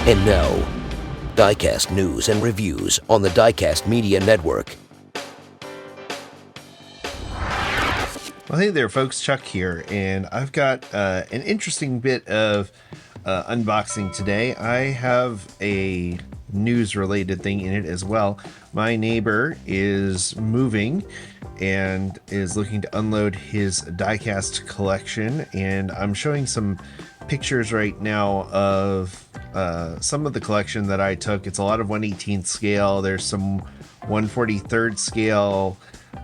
And now, Diecast news and reviews on the Diecast Media Network. Well, hey there, folks. Chuck here, and I've got an interesting bit of unboxing today. I have a news-related thing in it as well. My neighbor is moving and is looking to unload his diecast collection, and I'm showing some pictures right now of some of the collection that I took. It's a lot of 1/18th scale. There's some 1/43rd scale.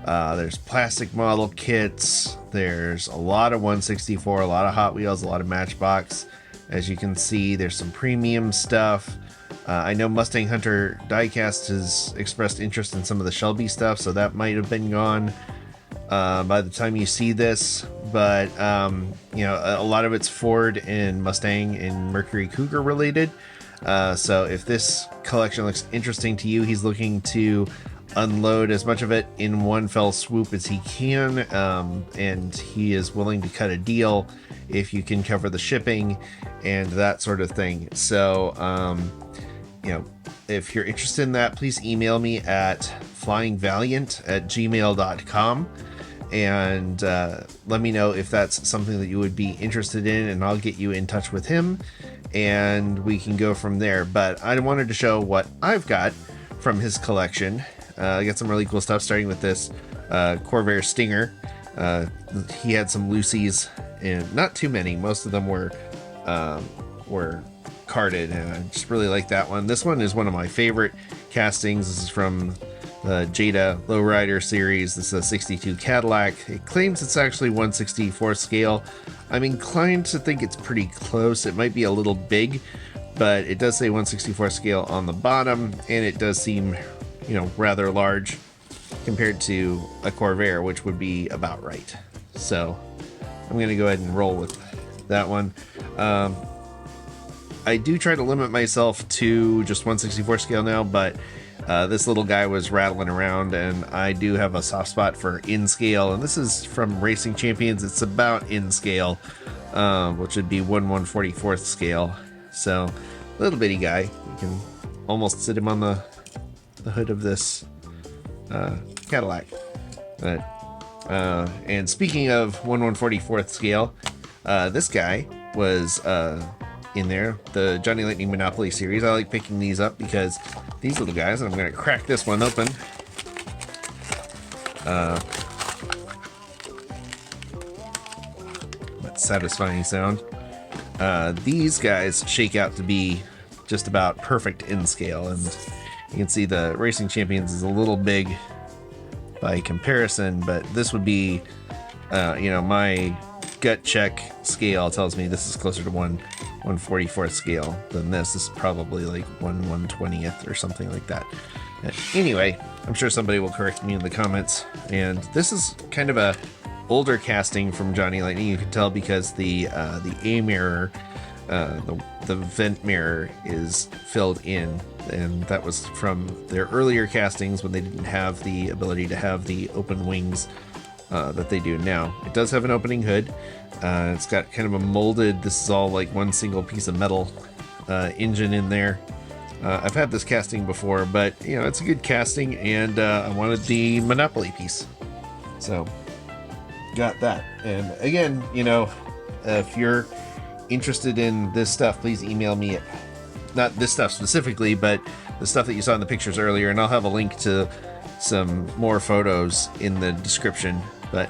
There's plastic model kits. There's a lot of 164, a lot of Hot Wheels, a lot of Matchbox. As you can see, there's some premium stuff. I know Mustang Hunter Diecast has expressed interest in some of the Shelby stuff, so that might have been gone by the time you see this. But you know, a lot of it's Ford and Mustang and Mercury Cougar related. So if this collection looks interesting to you, he's looking to unload as much of it in one fell swoop as he can, and he is willing to cut a deal if you can cover the shipping and that sort of thing. So you know, if you're interested in that, please email me at flyingvaliant@gmail.com and let me know if that's something that you would be interested in, and I'll get you in touch with him and we can go from there. But I wanted to show what I've got from his collection. I got some really cool stuff, starting with this Corvair Stinger. He had some Lucy's, and not too many. Most of them were carded, and I just really like that one. This one is one of my favorite castings. This is from the Jada Lowrider series. This is a 62 Cadillac. It claims it's actually 1/64 scale. I'm inclined to think it's pretty close. It might be a little big, but it does say 1/64 scale on the bottom, and it does seem, you know, rather large compared to a Corvair, which would be about right. So I'm going to go ahead and roll with that one. I do try to limit myself to just 1/64 scale now, but this little guy was rattling around, and I do have a soft spot for in scale, and this is from Racing Champions. It's about in scale, which would be 1/144th scale. So little bitty guy. You can almost sit him on the hood of this Cadillac. But and speaking of 1/144th scale, this guy was in there, the Johnny Lightning Monopoly series. I like picking these up because these little guys, and I'm going to crack this one open. That satisfying sound. These guys shake out to be just about perfect in scale, and you can see the Racing Champions is a little big by comparison, but this would be, you know, my gut check scale tells me this is closer to 1/144th scale than this. This is probably like 1/120th or something like that. Anyway, I'm sure somebody will correct me in the comments. And this is kind of a older casting from Johnny Lightning. You can tell because the A mirror, the vent mirror is filled in, and that was from their earlier castings when they didn't have the ability to have the open wings that they do now. It does have an opening hood. It's got kind of a molded, this is all like one single piece of metal engine in there. I've had this casting before, but you know, it's a good casting, and I wanted the Monopoly piece, so got that. And again, you know, if you're interested in this stuff, please email me at, not this stuff specifically, but the stuff that you saw in the pictures earlier, and I'll have a link to some more photos in the description. But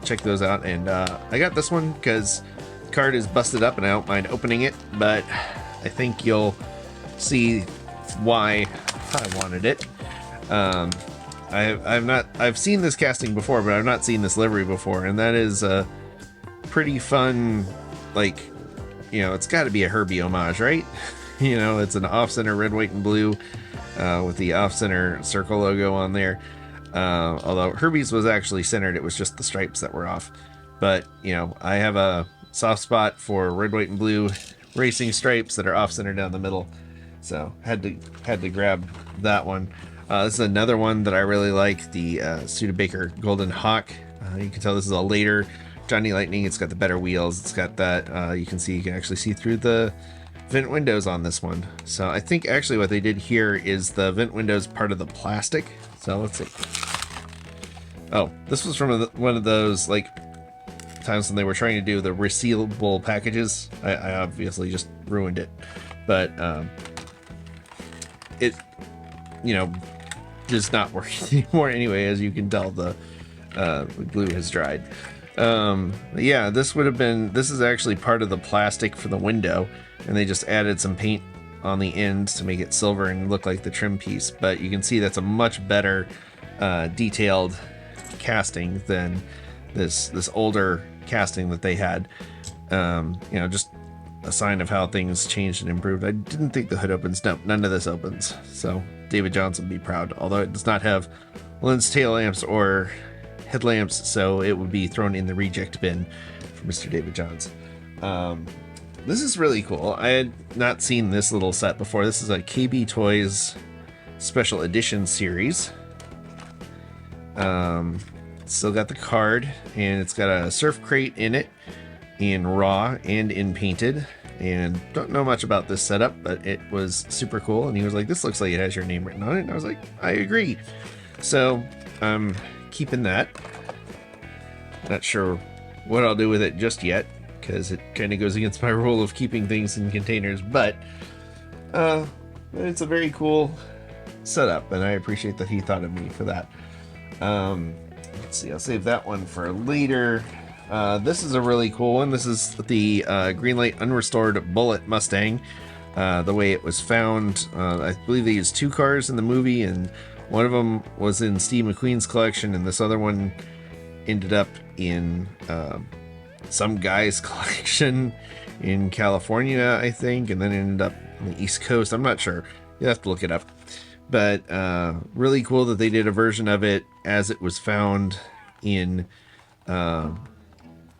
check those out. And I got this one because the card is busted up and I don't mind opening it, but I think you'll see why I wanted it. I've seen this casting before, but I've not seen this livery before, and that is a pretty fun, like, you know, it's got to be a Herbie homage, right? You know, it's an off-center red, white, and blue with the off-center circle logo on there. Although Herbies was actually centered, it was just the stripes that were off. But, you know, I have a soft spot for red, white, and blue racing stripes that are off-center down the middle. So had to grab that one. This is another one that I really like, the Studebaker Golden Hawk. You can tell this is a later Johnny Lightning. It's got the better wheels. It's got that, you can actually see through the vent windows on this one. So I think actually what they did here is the vent windows part of the plastic. So let's see. Oh, this was from one of those like times when they were trying to do the resealable packages. I obviously just ruined it, but it, you know, does not work anymore anyway. As you can tell, the glue has dried. Yeah, this is actually part of the plastic for the window, and they just added some paint on the ends to make it silver and look like the trim piece. But you can see that's a much better detailed casting than this older casting that they had. You know, just a sign of how things changed and improved. I didn't think the hood opens. No, none of this opens. So David Johnson would be proud, although it does not have lens tail lamps or headlamps, so it would be thrown in the reject bin for Mr. David Johns. This is really cool. I had not seen this little set before. This is a KB Toys Special Edition series. Still got the card, and it's got a surf crate in it, in raw and in painted. And don't know much about this setup, but it was super cool. And he was like, "This looks like it has your name written on it." And I was like, "I agree." So I'm keeping that. Not sure what I'll do with it just yet, because it kind of goes against my rule of keeping things in containers. But it's a very cool setup, and I appreciate that he thought of me for that. Let's see, I'll save that one for later. This is a really cool one. This is the Greenlight Unrestored Bullet Mustang. The way it was found, I believe they used 2 cars in the movie, and one of them was in Steve McQueen's collection, and this other one ended up in some guy's collection in California, I think, and then ended up on the East Coast. I'm not sure. You have to look it up. But really cool that they did a version of it as it was found in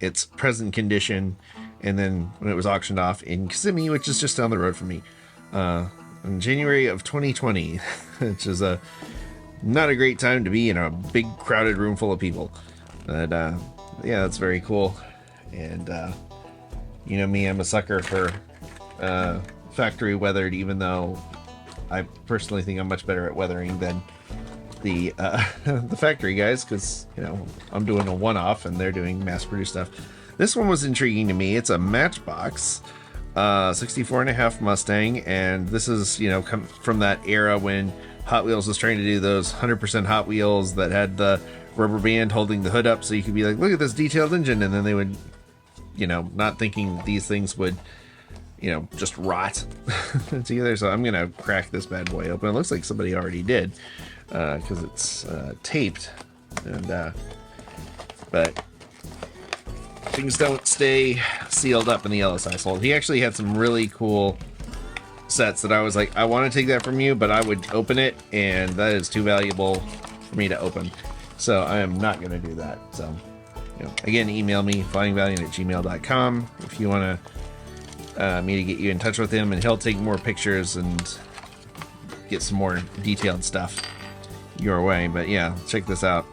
its present condition, and then when it was auctioned off in Kissimmee, which is just down the road from me, in January of 2020, which is not a great time to be in a big crowded room full of people. But yeah, that's very cool. And you know me, I'm a sucker for factory weathered, even though I personally think I'm much better at weathering than the the factory guys, because you know I'm doing a one-off and they're doing mass-produced stuff. This one was intriguing to me. It's a Matchbox 64.5 Mustang, and this is, you know, come from that era when Hot Wheels was trying to do those 100% Hot Wheels that had the rubber band holding the hood up, so you could be like, look at this detailed engine, and then they would, you know, not thinking these things would, you know, just rot together. So I'm gonna crack this bad boy open. It looks like somebody already did, because it's taped, and but things don't stay sealed up in the Ellis household. He actually had some really cool sets that I was like, I want to take that from you, but I would open it, and that is too valuable for me to open, so I am not going to do that. So, you know, again, email me, flyingvaliant@gmail.com, if you want to me to get you in touch with him, and he'll take more pictures and get some more detailed stuff your way. But yeah, check this out.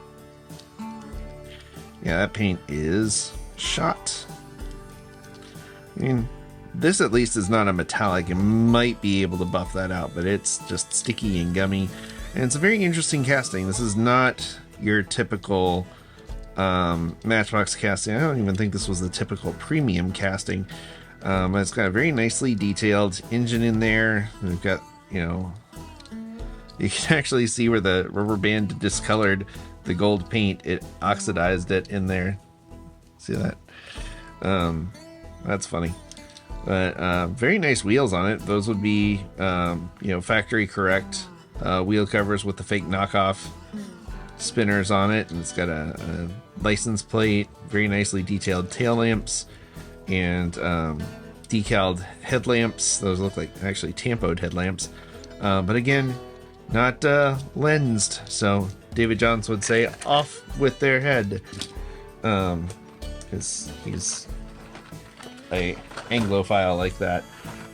Yeah, that paint is shot. I mean, this at least is not a metallic. It might be able to buff that out, but it's just sticky and gummy, and it's a very interesting casting. This is not your typical Matchbox casting. I don't even think this was the typical premium casting. It's got a very nicely detailed engine in there. We've got, you know, you can actually see where the rubber band discolored the gold paint. It oxidized it in there. See that? That's funny. But very nice wheels on it. Those would be, you know, factory correct wheel covers with the fake knockoff spinners on it. And it's got a license plate, very nicely detailed tail lamps, and decaled headlamps. Those look like actually tampoed headlamps. But again, not lensed. So David Johns would say, off with their head. Because he's a Anglophile like that.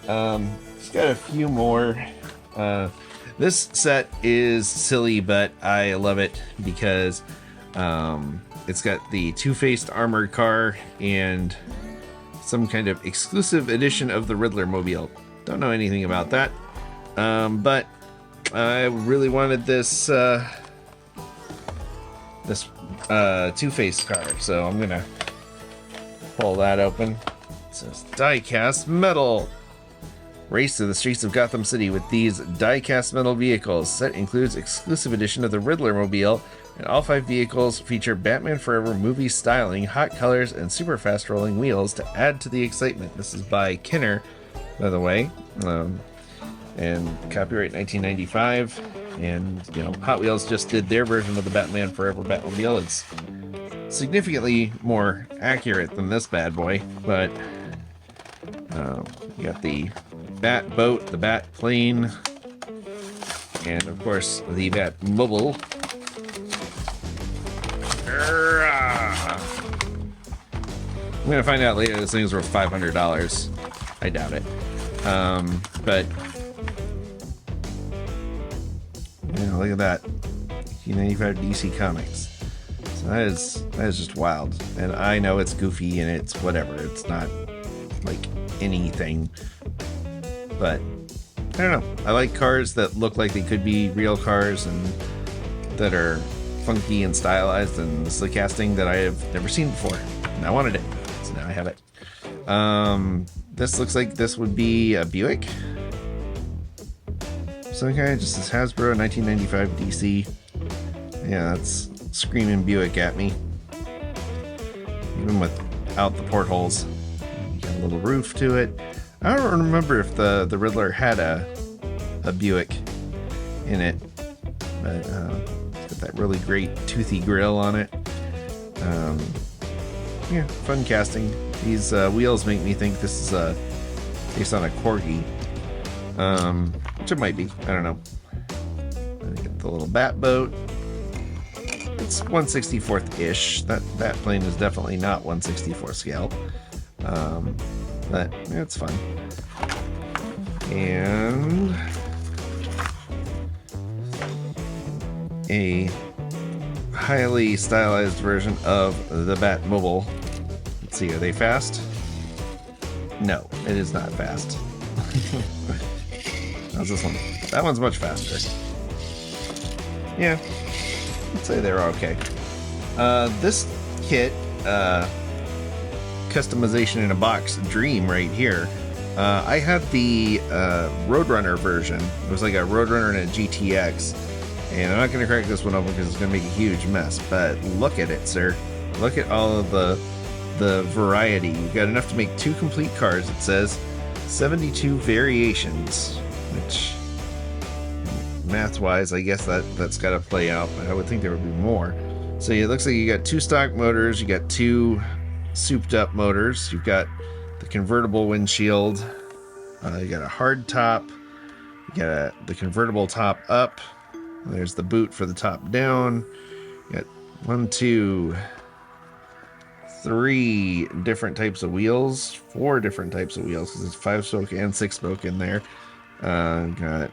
It's got a few more. This set is silly, but I love it because it's got the two-faced armored car and some kind of exclusive edition of the Riddler mobile. Don't know anything about that. But I really wanted this two-face car, so I'm gonna pull that open. It says Diecast Metal. Race to the streets of Gotham City with these die-cast metal vehicles. Set includes exclusive edition of the Riddler Mobile, and all 5 vehicles feature Batman Forever movie styling, hot colors, and super fast rolling wheels to add to the excitement. This is by Kenner, by the way, and copyright 1995. And you know, Hot Wheels just did their version of the Batman Forever Batmobile. It's significantly more accurate than this bad boy, but you got the Bat Boat, the Bat Plane, and of course the Bat Mobile. I'm gonna find out later this thing's worth $500. I doubt it. But yeah, look at that. 1995 DC Comics. So that is just wild. And I know it's goofy and it's whatever. It's not like anything. But I don't know. I like cars that look like they could be real cars and that are funky and stylized, and this is a casting that I have never seen before. And I wanted it. So now I have it. This looks like this would be a Buick. Some kind, just says Hasbro 1995 DC. Yeah, that's screaming Buick at me. Even without the portholes. Got a little roof to it. I don't remember if the Riddler had a Buick in it, but it's got that really great toothy grill on it. Yeah, fun casting. These wheels make me think this is based on a Corgi, which it might be. I don't know. Get the little bat boat. It's 1/64th-ish. That plane is definitely not 1/64 scale. But yeah, it's fun. And a highly stylized version of the Batmobile. Let's see, are they fast? No, it is not fast. How's this one? That one's much faster. Yeah, I'd say they're okay. This kit, customization in a box dream right here. I had the Roadrunner version. It was like a Roadrunner and a GTX, and I'm not going to crack this one open because it's going to make a huge mess, but look at it, sir. Look at all of the variety. You've got enough to make 2 complete cars. It says 72 variations, which math-wise, I guess that's got to play out, but I would think there would be more. So it looks like you got 2 stock motors, you got 2 souped up motors, you've got the convertible windshield, you got a hard top, you got the convertible top up, there's the boot for the top down, you got 1, 2, 3 different types of wheels, 4 different types of wheels, because it's 5-spoke and 6-spoke in there. Got,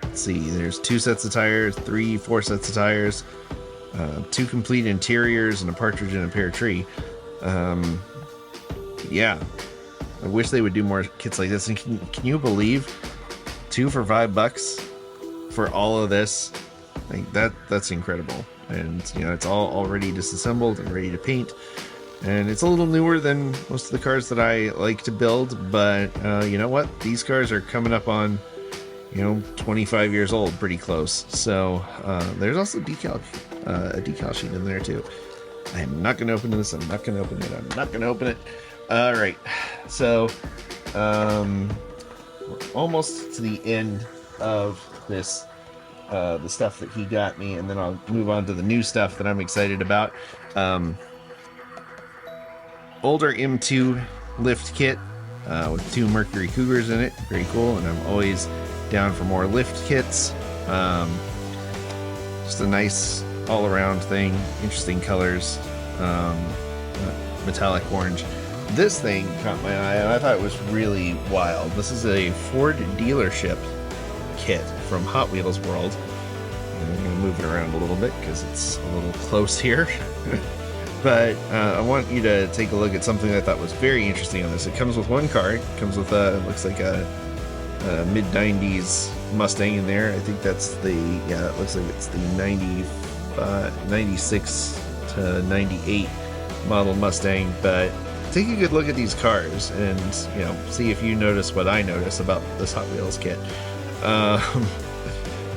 let's see, there's 2 sets of tires, 3, 4 sets of tires, 2 complete interiors, and a partridge in a pear tree. Yeah, I wish they would do more kits like this. And can you believe 2 for $5 for all of this? Like that's incredible. And you know, it's all already disassembled and ready to paint. And it's a little newer than most of the cars that I like to build, but you know what? These cars are coming up on, 25 years old, pretty close. So there's also a decal sheet in there too. I'm not going to open this. I'm not going to open it. I'm not going to open it. All right. So we're almost to the end of this, the stuff that he got me, and then I'll move on to the new stuff that I'm excited about. Older M2 lift kit with 2 Mercury Cougars in it. Very cool, and I'm always down for more lift kits. Just a nice all-around thing. Interesting colors. Metallic orange. This thing caught my eye, and I thought it was really wild. This is a Ford dealership kit from Hot Wheels World. And I'm going to move it around a little bit because it's a little close here. But I want you to take a look at something that I thought was very interesting on this. It comes with 1 car. It comes with looks like a mid-90s Mustang in there. I think that's the, yeah, it looks like it's the 96 to 98 model Mustang. But take a good look at these cars and, you know, see if you notice what I notice about this Hot Wheels kit.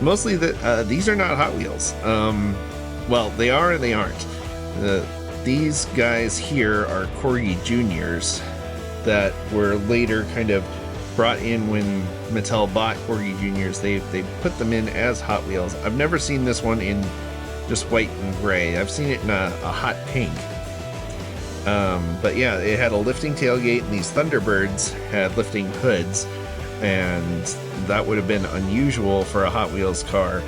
Mostly that these are not Hot Wheels. Well, they are and they aren't. These guys here are Corgi Juniors that were later kind of brought in when Mattel bought Corgi Juniors. They put them in as Hot Wheels. I've never seen this one in just white and gray. I've seen it in a hot pink. But yeah, it had a lifting tailgate, and these Thunderbirds had lifting hoods, and that would have been unusual for a Hot Wheels car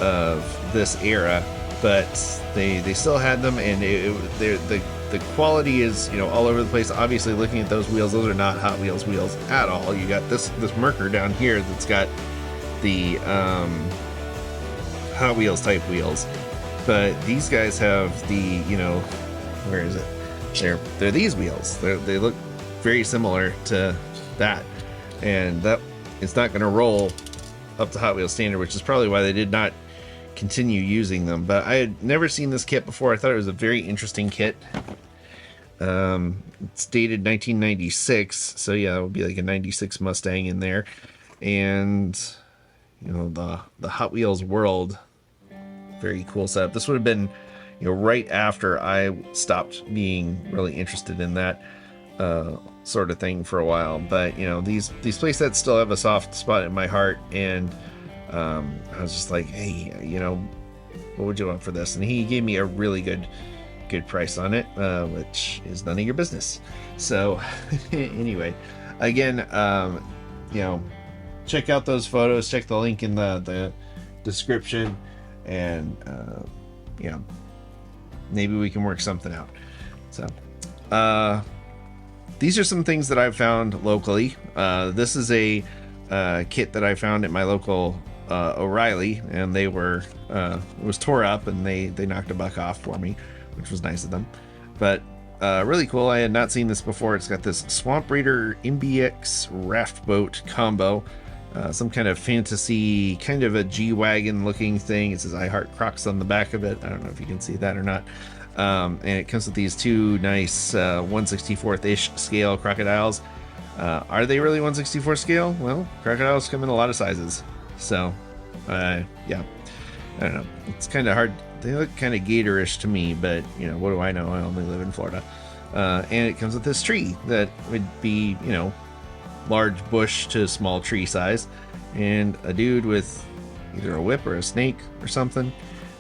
of this era. But they still had them, and the quality is, you know, all over the place. Obviously, looking at those wheels, those are not Hot Wheels wheels at all. You got this Merker down here that's got the Hot Wheels type wheels, but these guys have the, you know, where is it? They're these wheels. They look very similar to that, and that it's not going to roll up to Hot Wheels standard, which is probably why they did not continue using them. But I had never seen this kit before. I thought it was a very interesting kit. It's dated 1996, so yeah, it would be like a 96 Mustang in there, and you know, the Hot Wheels world, very cool setup. This would have been, you know, right after I stopped being really interested in that sort of thing for a while. But you know, these playsets still have a soft spot in my heart, and I was just like, hey, you know, what would you want for this? And he gave me a really good price on it, which is none of your business. So anyway, again, you know, check out those photos, check the link in the description, and you know, maybe we can work something out. So these are some things that I've found locally. This is a kit that I found at my local O'Reilly, and they were it was tore up, and they knocked $1 off for me, which was nice of them. But really cool. I had not seen this before. It's got this Swamp Raider MBX raft boat combo, some kind of fantasy, kind of a G-Wagon looking thing. It says I Heart Crocs on the back of it. I don't know if you can see that or not. And it comes with these two nice 1/64th-ish scale crocodiles. Are they really 1/64 scale? Well, crocodiles come in a lot of sizes. So, yeah, I don't know. It's kind of hard. They look kind of gatorish to me, but, you know, what do I know? I only live in Florida. And it comes with this tree that would be, you know, large bush to small tree size, and a dude with either a whip or a snake or something.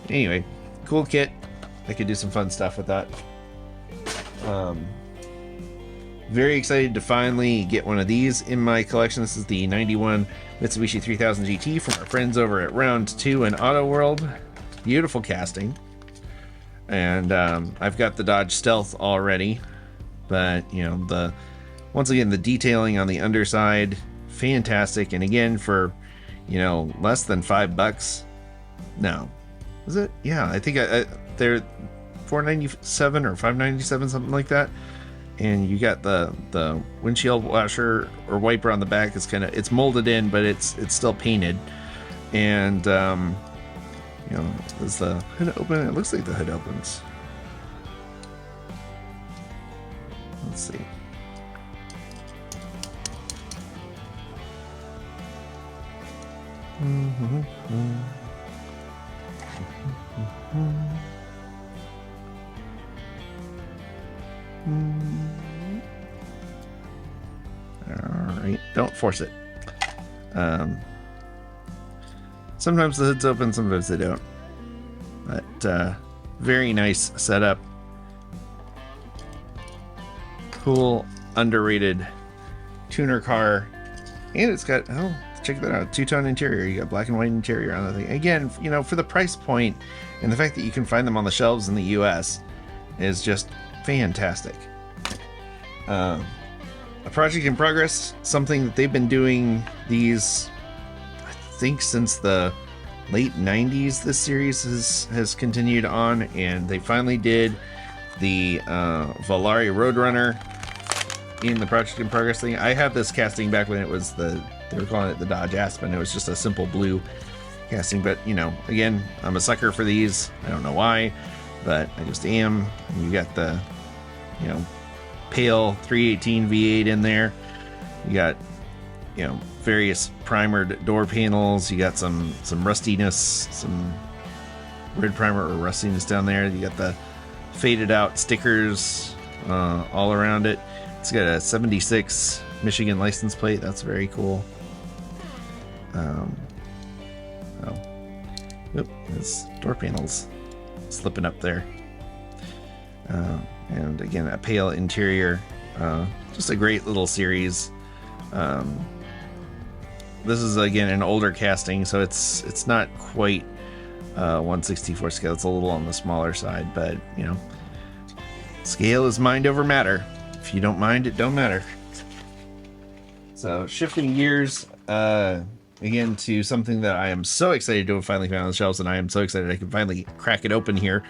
Anyway, cool kit. I could do some fun stuff with that. Very excited to finally get one of these in my collection. This is the 91 Mitsubishi 3000 GT from our friends over at Round 2 and AutoWorld. Beautiful casting. And I've got the Dodge Stealth already, but you know, once again, the detailing on the underside, fantastic. And again, for, you know, less than $5. No, was it? Yeah, I think they're $497 or $597, something like that. And you got the windshield washer or wiper on the back. It's kind of, it's molded in, but it's still painted. And you know, is the hood open? It looks like the hood opens. Let's see. Alright, don't force it. Sometimes the hood's open, sometimes they don't. But very nice setup. Cool, underrated tuner car. And it's got, oh, check that out, two-tone interior. You got black and white interior on the thing. Again, you know, for the price point and the fact that you can find them on the shelves in the US is just fantastic. A project in progress, something that they've been doing these, I think, since the late 90s. This series has continued on, and they finally did the Volare Roadrunner in the project in progress thing. I have this casting back when it was the they were calling it the Dodge Aspen. It was just a simple blue casting, but you know, again, I'm a sucker for these. I don't know why, but I just am. And you got the, you know, pale 318 V8 in there. You got, you know, various primered door panels. You got some rustiness, some red primer or rustiness down there. You got the faded out stickers all around it. It's got a 76 Michigan license plate. That's very cool. His door panels slipping up there. And again, a pale interior. Just a great little series. This is again an older casting, so it's not quite 1/64 scale. It's a little on the smaller side, but you know, scale is mind over matter. If you don't mind, it don't matter. So shifting gears again to something that I am so excited to have finally found on the shelves, and I am so excited I can finally crack it open here.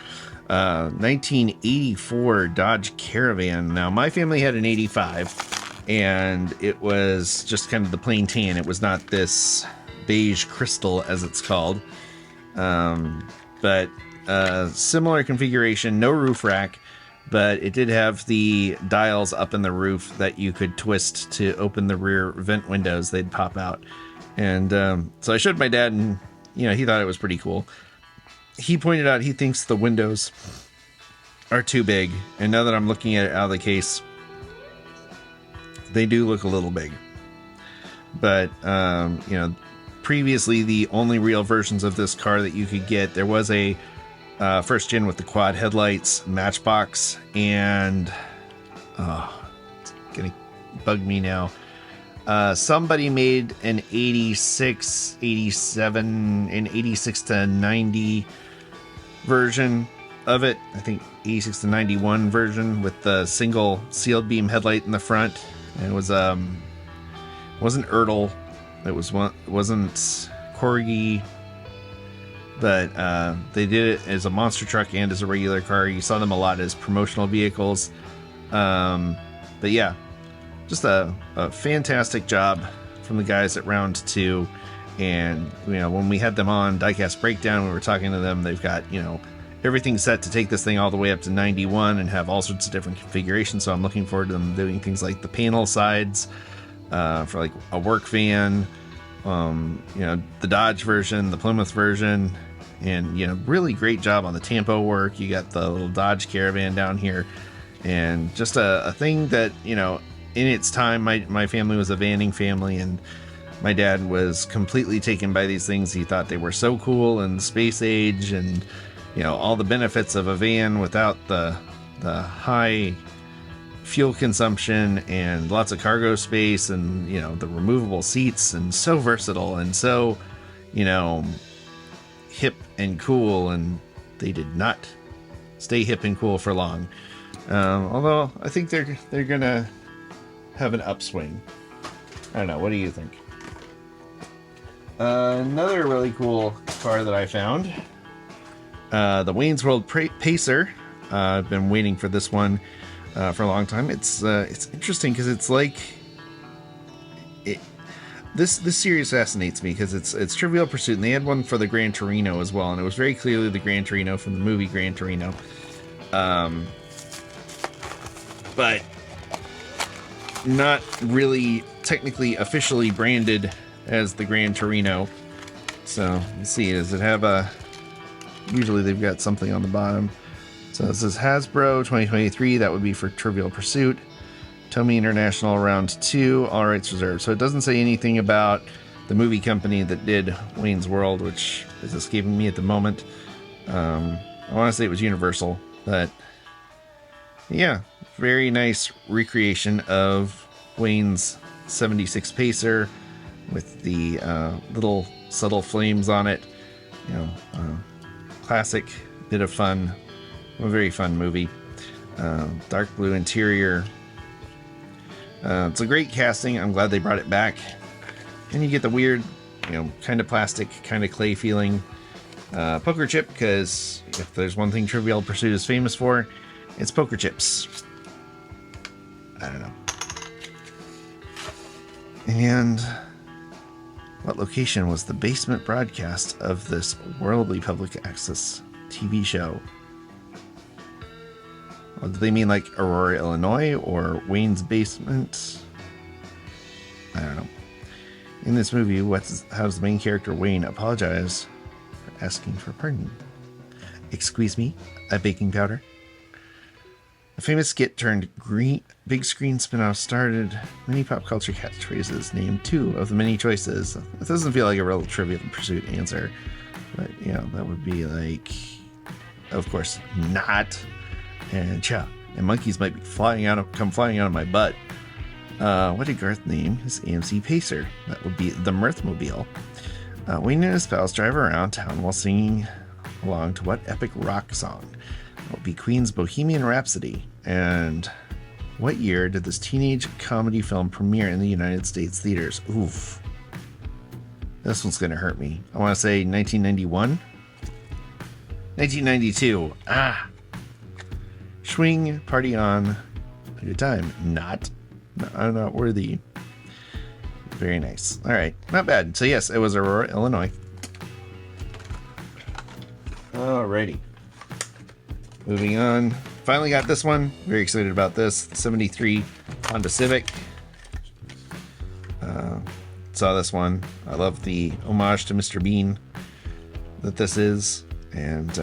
1984 Dodge Caravan. Now my family had an 85, and it was just kind of the plain tan. It was not this beige crystal as it's called, but similar configuration, no roof rack, but it did have the dials up in the roof that you could twist to open the rear vent windows. They'd pop out. And so I showed my dad, and you know, he thought it was pretty cool. He pointed out he thinks the windows are too big, and now that I'm looking at it out of the case, they do look a little big. But you know, previously the only real versions of this car that you could get, there was a first gen with the quad headlights, Matchbox, and it's gonna bug me now. Somebody made an 86, 87, and 86 to 90 version of it. I think 86 to 91 version with the single sealed beam headlight in the front. And it was wasn't Ertl. It wasn't Corgi, but they did it as a monster truck and as a regular car. You saw them a lot as promotional vehicles. But yeah, just a fantastic job from the guys at Round 2. And you know, when we had them on Diecast Breakdown, we were talking to them. They've got, you know, everything set to take this thing all the way up to 91 and have all sorts of different configurations. So I'm looking forward to them doing things like the panel sides for like a work van, you know, the Dodge version, the Plymouth version, and you know, really great job on the Tampo work. You got the little Dodge Caravan down here, and just a thing that, you know, in its time, my family was a vanning family, and my dad was completely taken by these things. He thought they were so cool and space age, and you know, all the benefits of a van without the high fuel consumption and lots of cargo space, and you know, the removable seats, and so versatile and so, you know, hip and cool. And they did not stay hip and cool for long. Although I think they're gonna have an upswing. I don't know. What do you think? Another really cool car that I found, the Wayne's World Pacer. I've been waiting for this one for a long time. It's interesting because it's like this series fascinates me because it's Trivial Pursuit, and they had one for the Gran Torino as well, and it was very clearly the Gran Torino from the movie Gran Torino. But not really technically officially branded as the Gran Torino. So let's see, does it have a, usually they've got something on the bottom. So it says Hasbro 2023, that would be for Trivial Pursuit. Tomy International Round 2, all rights reserved. So it doesn't say anything about the movie company that did Wayne's World, which is escaping me at the moment. I want to say it was Universal, but yeah, very nice recreation of Wayne's 76 Pacer with the little subtle flames on it. You know, classic bit of fun, a very fun movie. Dark blue interior. It's a great casting. I'm glad they brought it back. And you get the weird, you know, kind of plastic, kind of clay feeling poker chip, because if there's one thing Trivial Pursuit is famous for, it's poker chips. I don't know. And What location was the basement broadcast of this worldly public access TV show? Well, do they mean like Aurora, Illinois, or Wayne's basement? I don't know. In this movie, how does the main character Wayne apologize for asking for pardon? Excuse me, a baking powder. A famous skit turned big screen spin-off started many pop culture catchphrases. Name 2 of the many choices. It doesn't feel like a real Trivial Pursuit answer, but you know, that would be like, of course, not. And chow. And monkeys might be come flying out of my butt. What did Garth name his AMC Pacer? That would be the Mirthmobile. Wayne and his pals drive around town while singing along to what epic rock song? That would be Queen's Bohemian Rhapsody. And what year did this teenage comedy film premiere in the United States theaters? Oof. This one's gonna hurt me. I want to say 1991? 1992. Ah! Swing, party on, a good time. I'm not worthy. Very nice. All right, not bad. So yes, it was Aurora, Illinois. Alrighty. Moving on. Finally got this one. Very excited about this. 73 Honda Civic. Saw this one. I love the homage to Mr. Bean that this is. And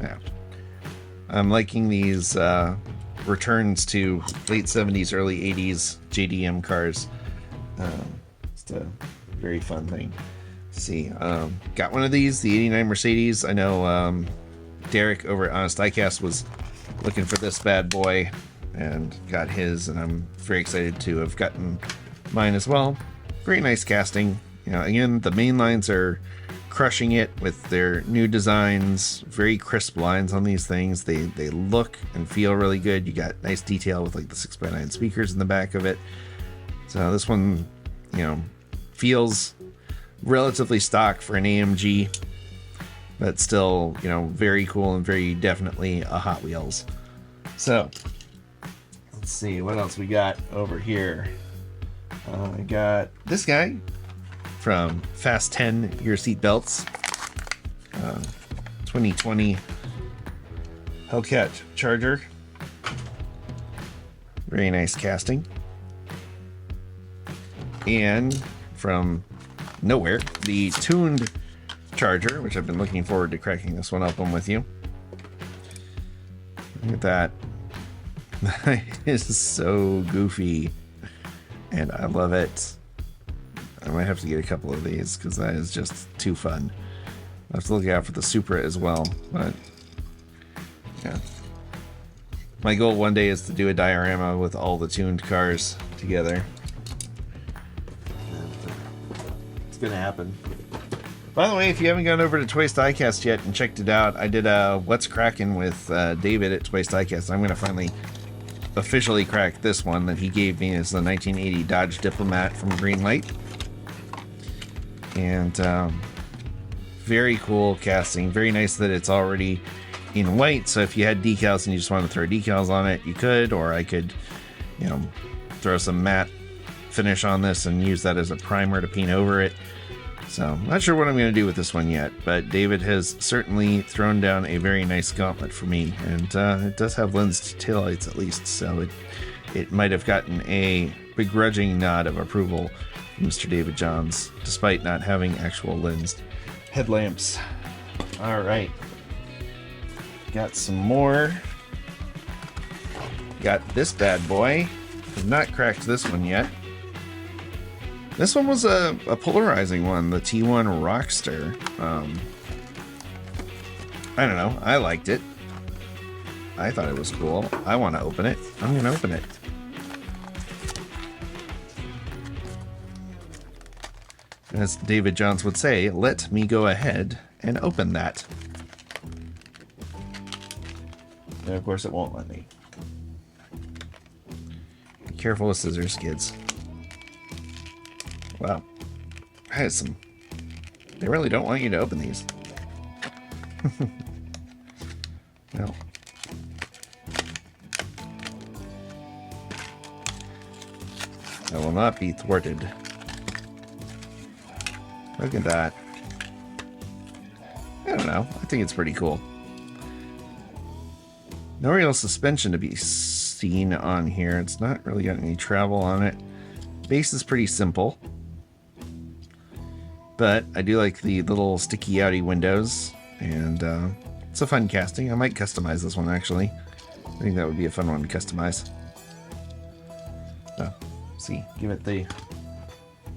yeah. I'm liking these returns to late 70s, early 80s JDM cars. It's a very fun thing to see. Got one of these, the 89 Mercedes. I know Derek over at Honest Diecast was looking for this bad boy and got his, and I'm very excited to have gotten mine as well. Very nice casting. You know, again, the main lines are crushing it with their new designs. Very crisp lines on these things. They look and feel really good. You got nice detail with like the 6x9 speakers in the back of it. So this one, you know, feels relatively stock for an AMG, but still, you know, very cool and very definitely a Hot Wheels. So let's see what else we got over here. I got this guy from Fast 10 Your Seatbelts, 2020 Hellcat Charger. Very nice casting. And from nowhere, the tuned Charger, which I've been looking forward to cracking this one open with you. Look at that. That is so goofy, and I love it. I might have to get a couple of these because that is just too fun. I'll have to look out for the Supra as well, but yeah. My goal one day is to do a diorama with all the tuned cars together. It's gonna happen. By the way, if you haven't gone over to Twice Diecast yet and checked it out, I did a What's Crackin' with David at Twice Diecast. I'm gonna finally officially crack this one that he gave me. It's the 1980 Dodge Diplomat from Greenlight. And very cool casting. Very nice that it's already in white, so if you had decals and you just want to throw decals on it, you could, or I could, you know, throw some matte finish on this and use that as a primer to paint over it. So I'm not sure what I'm going to do with this one yet, but David has certainly thrown down a very nice gauntlet for me, and it does have lensed taillights at least, so it might have gotten a begrudging nod of approval from Mr. David Johns, despite not having actual lensed headlamps. All right, got some more. Got this bad boy. Have not cracked this one yet. This one was a polarizing one, the T1 Rockstar. I don't know. I liked it. I thought it was cool. I want to open it. I'm going to open it. As David Johns would say, let me go ahead and open that. And of course it won't let me. Be careful with scissors, kids. Wow. That is some... They really don't want you to open these. No. I will not be thwarted Look at that. I don't know. I think it's pretty cool. No real suspension to be seen on here. It's not really got any travel on it. Base is pretty simple. But I do like the little sticky outy windows. And it's a fun casting. I might customize this one, actually. I think that would be a fun one to customize. So, see, give it the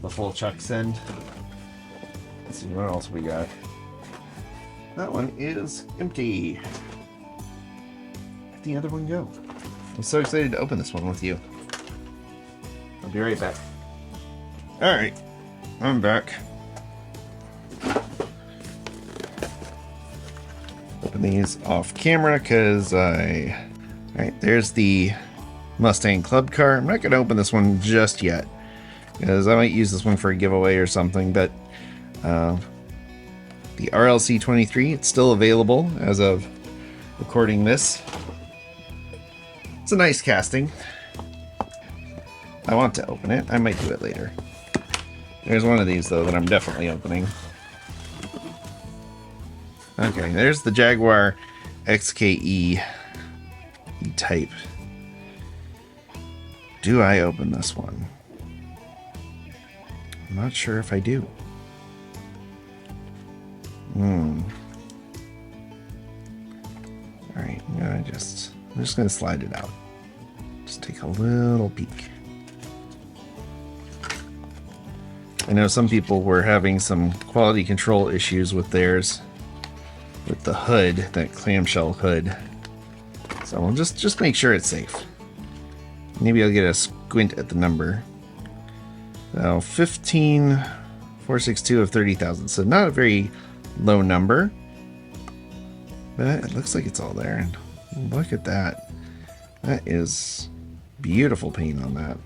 full chuck send. Let's see what else we got. That one is empty. Where'd the other one go? I'm so excited to open this one with you. I'll be right back. Alright, I'm back. Open these off camera because Alright, there's the Mustang Club Car. I'm not going to open this one just yet because I might use this one for a giveaway or something, but the RLC 23, it's still available as of recording this. It's a nice casting. I want to open it. I might do it later. There's one of these, though, that I'm definitely opening. Okay, there's the Jaguar XKE type. Do I open this one? I'm not sure if I do. Alright, I'm just gonna slide it out. Just take a little peek. I know some people were having some quality control issues with theirs, with the hood, that clamshell hood. So we'll just make sure it's safe. Maybe I'll get a squint at the number. So 15462 of 30,000. So not a very low number, but it looks like it's all there. And look at that. That is beautiful paint on that.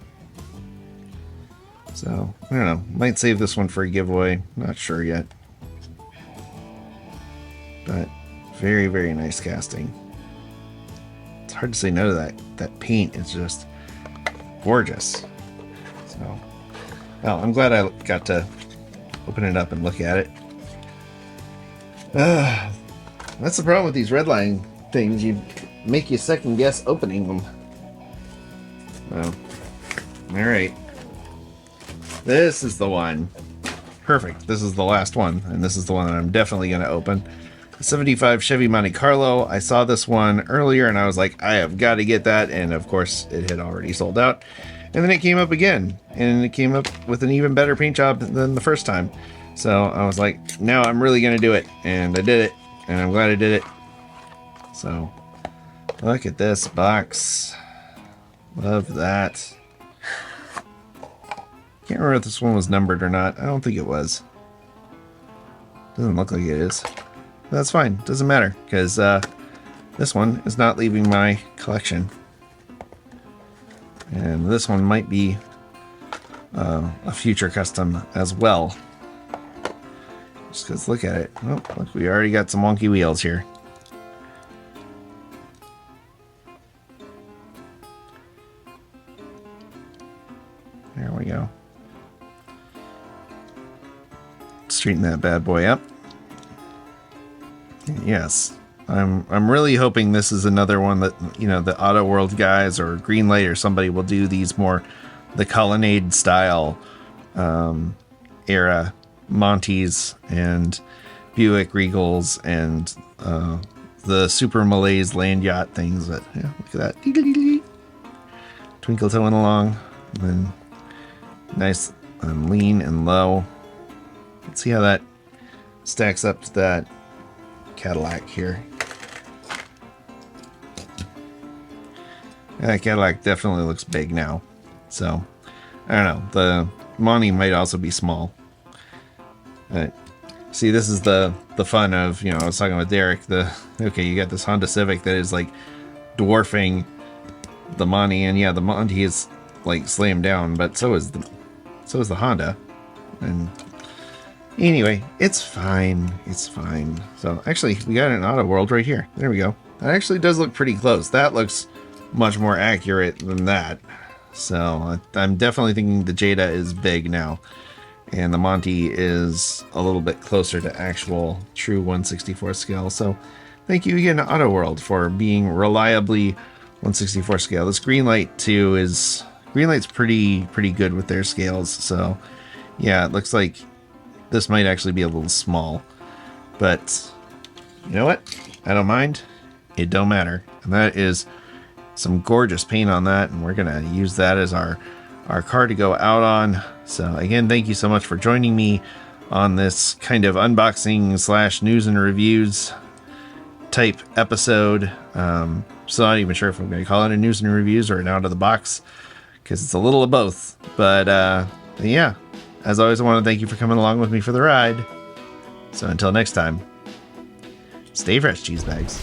So I don't know. Might save this one for a giveaway. Not sure yet. But very, very nice casting. It's hard to say no to that. That paint is just gorgeous. So, well, I'm glad I got to open it up and look at it. That's the problem with these redline things. You make you second guess opening them. Well, all right. This is the one. Perfect. This is the last one, and this is the one that I'm definitely going to open. The 75 Chevy Monte Carlo. I saw this one earlier, and I was like, I have got to get that, and of course, it had already sold out. And then it came up again, and it came up with an even better paint job than the first time. So I was like, now I'm really going to do it, and I did it, and I'm glad I did it. So, look at this box. Love that. Can't remember if this one was numbered or not. I don't think it was. Doesn't look like it is. But that's fine. Doesn't matter, because this one is not leaving my collection. And this one might be a future custom as well. Just because look at it. Oh, look, we already got some wonky wheels here. There we go. Straighten that bad boy up. Yes, I'm really hoping this is another one that, you know, the AutoWorld guys or Greenlight or somebody will do these more the colonnade style era Montes and Buick Regals and the Super Malays land yacht things. But yeah, look at that. Twinkle toeing along. And then nice and lean and low. Let's see how that stacks up to that Cadillac here. That Cadillac definitely looks big now. So, I don't know. The Monte might also be small. But, see, this is the fun of, you know, I was talking with Derek. Okay, you got this Honda Civic that is like dwarfing the Monte, and yeah, the Monte is like slammed down, but so is the Honda. And anyway, it's fine. It's fine. So actually, we got an AutoWorld right here. There we go. That actually does look pretty close. That looks much more accurate than that. So I'm definitely thinking the Jada is big now. And the Monte is a little bit closer to actual true 1/64 scale. So thank you again to AutoWorld for being reliably 1/64 scale. This Greenlight too is Greenlight's pretty good with their scales. So yeah, it looks like this might actually be a little small, but you know what? I don't mind. It don't matter. And that is some gorgeous paint on that, and we're gonna use that as our car to go out on. So again, thank you so much for joining me on this kind of unboxing / news and reviews type episode. Still not even sure if I'm going to call it a news and reviews or an out of the box, because it's a little of both. But yeah, as always, I want to thank you for coming along with me for the ride. So until next time, stay fresh, cheese bags.